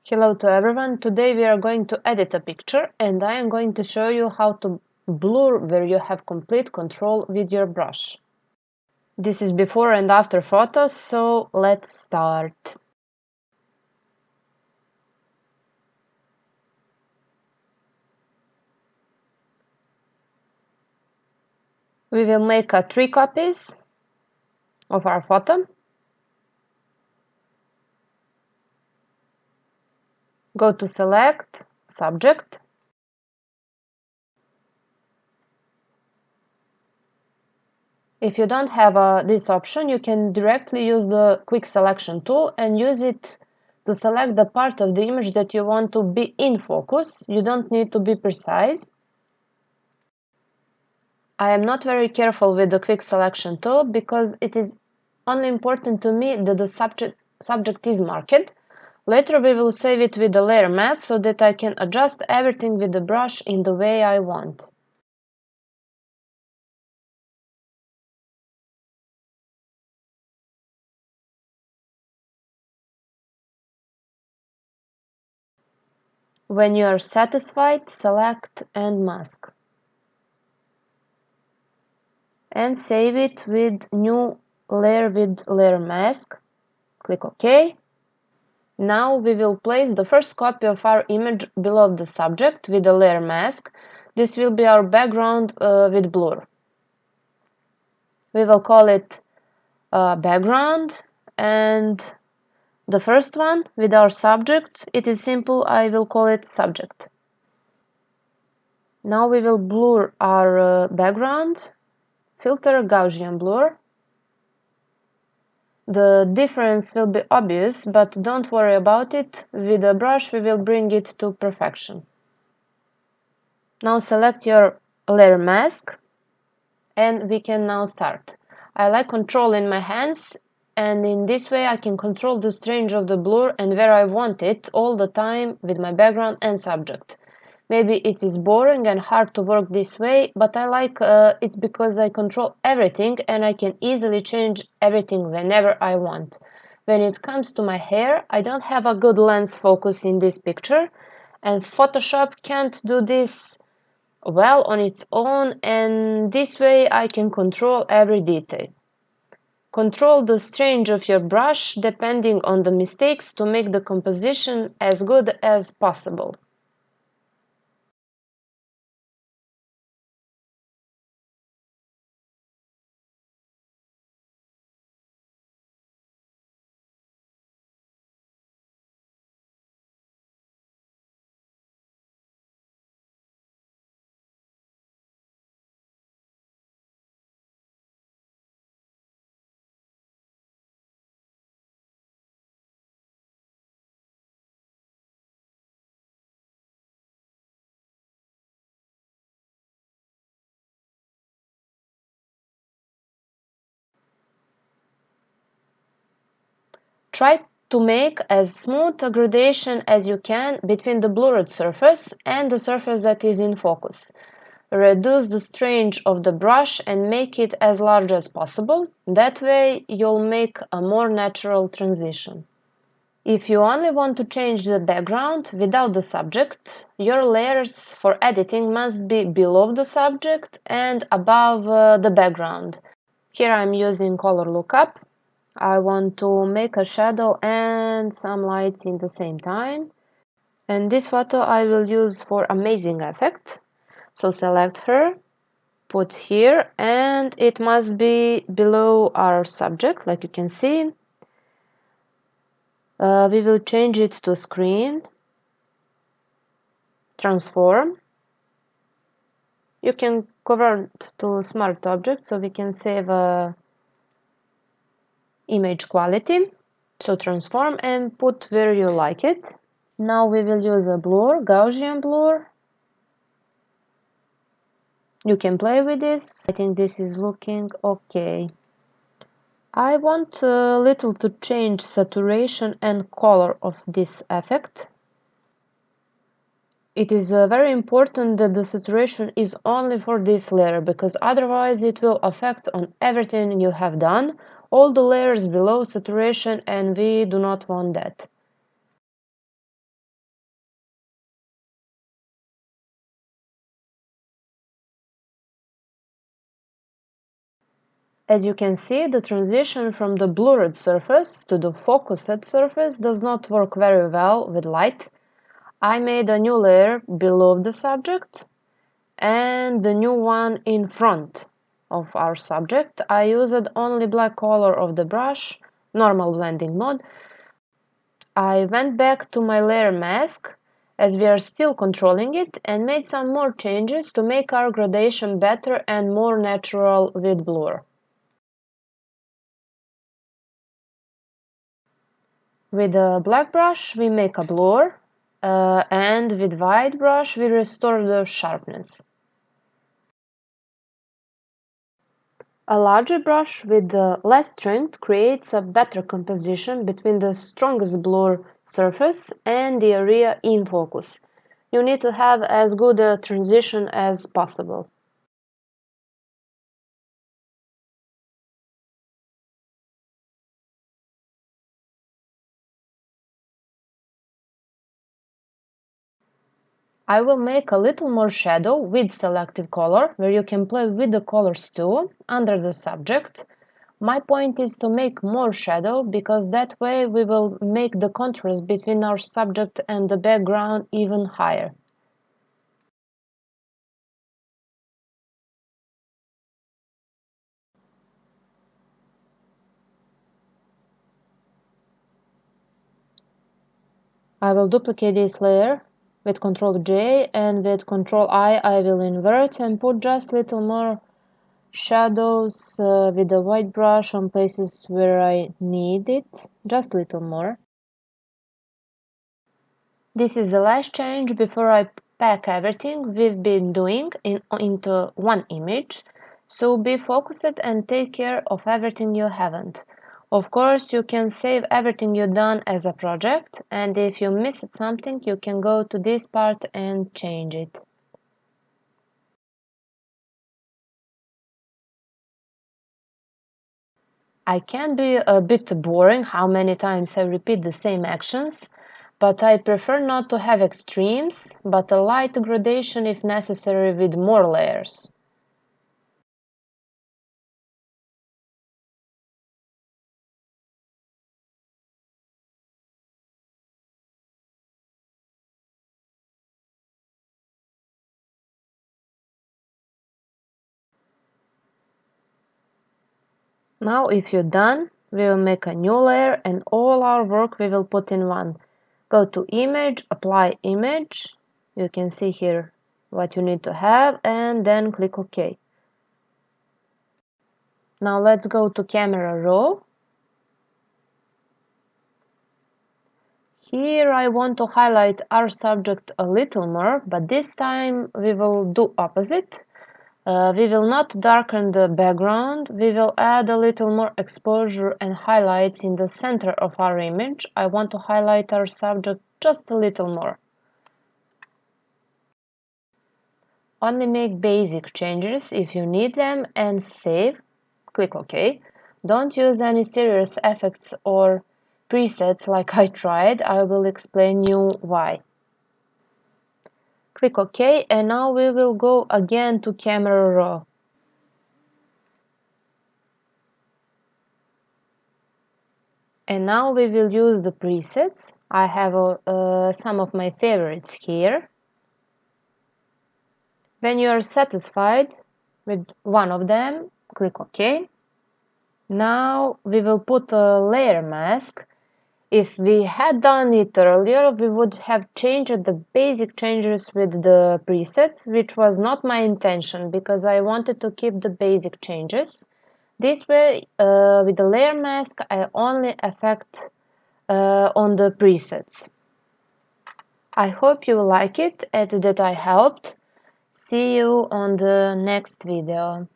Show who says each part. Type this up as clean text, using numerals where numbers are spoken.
Speaker 1: Hello to everyone. Today we are going to edit a picture and I am going to show you how to blur where you have complete control with your brush. This is before and after photos, so let's start. We will make 3 copies of our photo. Go to Select, Subject. If you don't have this option, you can directly use the Quick Selection tool and use it to select the part of the image that you want to be in focus. You don't need to be precise. I am not very careful with the Quick Selection tool because it is only important to me that the subject is marked. Later we will save it with the layer mask so that I can adjust everything with the brush in the way I want. When you are satisfied, select and mask. And save it with new layer with layer mask. Click OK. Now we will place the first copy of our image below the subject with the layer mask. This will be our background with blur. We will call it background, and the first one with our subject, it is simple, I will call it subject. Now we will blur our background, filter Gaussian blur. The difference will be obvious, but don't worry about it. With a brush we will bring it to perfection. Now select your layer mask and we can now start. I like control in my hands, and in this way I can control the range of the blur and where I want it all the time with my background and subject. Maybe it is boring and hard to work this way, but I like it because I control everything and I can easily change everything whenever I want. When it comes to my hair, I don't have a good lens focus in this picture, and Photoshop can't do this well on its own, and this way I can control every detail. Control the strength of your brush depending on the mistakes to make the composition as good as possible. Try to make as smooth a gradation as you can between the blurred surface and the surface that is in focus. Reduce the strength of the brush and make it as large as possible. That way you'll make a more natural transition. If you only want to change the background without the subject, your layers for editing must be below the subject and above the background. Here I'm using color lookup. I want to make a shadow and some lights in the same time. And this photo I will use for amazing effect. So select her, put here, and it must be below our subject, like you can see. We will change it to screen, transform. You can convert to smart object so we can save image quality. So transform and put where you like it. Now we will use a blur, Gaussian blur. You can play with this. I think this is looking okay. I want a little to change saturation and color of this effect. It is very important that the saturation is only for this layer, because otherwise it will affect on everything you have done, all the layers below saturation, and we do not want that. As you can see, the transition from the blurred surface to the focused surface does not work very well with light. I made a new layer below the subject and the new one in front of our subject. I used only black color of the brush, normal blending mode. I went back to my layer mask, as we are still controlling it, and made some more changes to make our gradation better and more natural with blur. With a black brush we make a blur, and with white brush we restore the sharpness. A larger brush with less strength creates a better composition between the strongest blur surface and the area in focus. You need to have as good a transition as possible. I will make a little more shadow with selective color, where you can play with the colors too, under the subject. My point is to make more shadow, because that way we will make the contrast between our subject and the background even higher. I will duplicate this layer with Ctrl J, and with Ctrl I will invert and put just little more shadows with the white brush on places where I need it, just little more. This is the last change before I pack everything we've been doing into one image, so be focused and take care of everything you haven't. Of course, you can save everything you've done as a project, and if you missed something, you can go to this part and change it. I can be a bit boring how many times I repeat the same actions, but I prefer not to have extremes, but a light gradation if necessary with more layers. Now if you're done, we will make a new layer and all our work we will put in one. Go to Image, Apply Image. You can see here what you need to have, and then click OK. Now let's go to Camera Raw. Here I want to highlight our subject a little more, but this time we will do opposite. We will not darken the background, we will add a little more exposure and highlights in the center of our image. I want to highlight our subject just a little more. Only make basic changes if you need them and save. Click OK. Don't use any serious effects or presets like I tried. I will explain you why. Click OK, and now we will go again to Camera Raw. And now we will use the presets. I have some of my favorites here. When you are satisfied with one of them, click OK. Now we will put a layer mask. If we had done it earlier, we would have changed the basic changes with the presets, which was not my intention because I wanted to keep the basic changes. This way, with the layer mask, I only affect on the presets. I hope you like it and that I helped. See you on the next video.